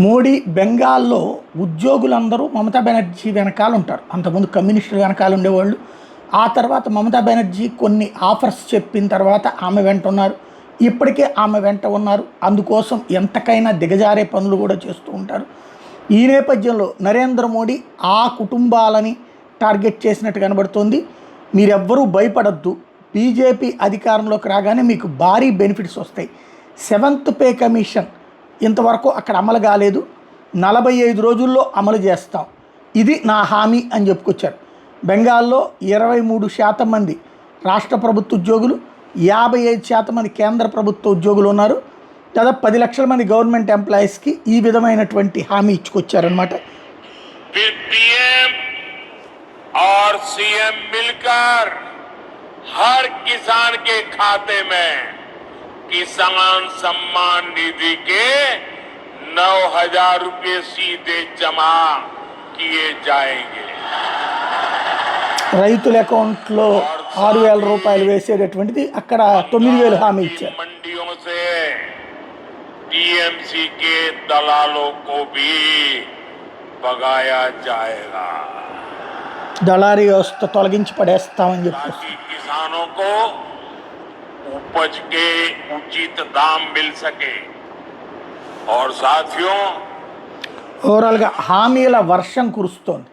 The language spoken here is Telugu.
మోడీ బెంగాల్లో ఉద్యోగులందరూ మమతా బెనర్జీ వెనకాల ఉంటారు. అంతకుముందు కమ్యూనిస్టుల వెనకాల ఉండేవాళ్ళు. ఆ తర్వాత మమతా బెనర్జీ కొన్ని ఆఫర్స్ చెప్పిన తర్వాత ఆమె వెంట ఉన్నారు. ఇప్పటికే ఆమె వెంట ఉన్నారు. అందుకోసం ఎంతకైనా దిగజారే పనులు కూడా చేస్తూ ఉంటారు. ఈ నేపథ్యంలో నరేంద్ర మోడీ ఆ కుటుంబాలని టార్గెట్ చేసినట్టు కనబడుతోంది. మీరెవ్వరూ భయపడద్దు, బీజేపీ అధికారంలోకి రాగానే మీకు భారీ బెనిఫిట్స్ వస్తాయి. 7th పే కమిషన్ ఇంతవరకు అక్కడ అమలు కాలేదు, 45 రోజుల్లో అమలు చేస్తాం, ఇది నా హామీ అని చెప్పుకొచ్చారు. బెంగాల్లో 23% మంది రాష్ట్ర ప్రభుత్వ ఉద్యోగులు, 55% మంది కేంద్ర ప్రభుత్వ ఉద్యోగులు ఉన్నారు. దాదాపు 10 లక్షల మంది గవర్నమెంట్ ఎంప్లాయీస్కి ఈ విధమైనటువంటి హామీ ఇచ్చుకొచ్చారనమాట. और सीएम मिलकर हर किसान के खाते में किसान सम्मान निधि के 9,000 रुपये सीधे जमा किए जाएंगे. రైతుల అకౌంట్లో 6,000 రూపాయలు వేసేటటువంటిది అక్కడ 9,000 హామీ ఇచ్చారు. मंडियों से टीएमसी के दलालों को भी भगाया जाएगा దళారీ వ్యవస్థ తొలగించి పడేస్తామని చెప్పి किसानों को उपज के उचित दाम मिल सके. और साथियों, ఓవరాల్గా హామీల వర్షం కురుస్తోంది.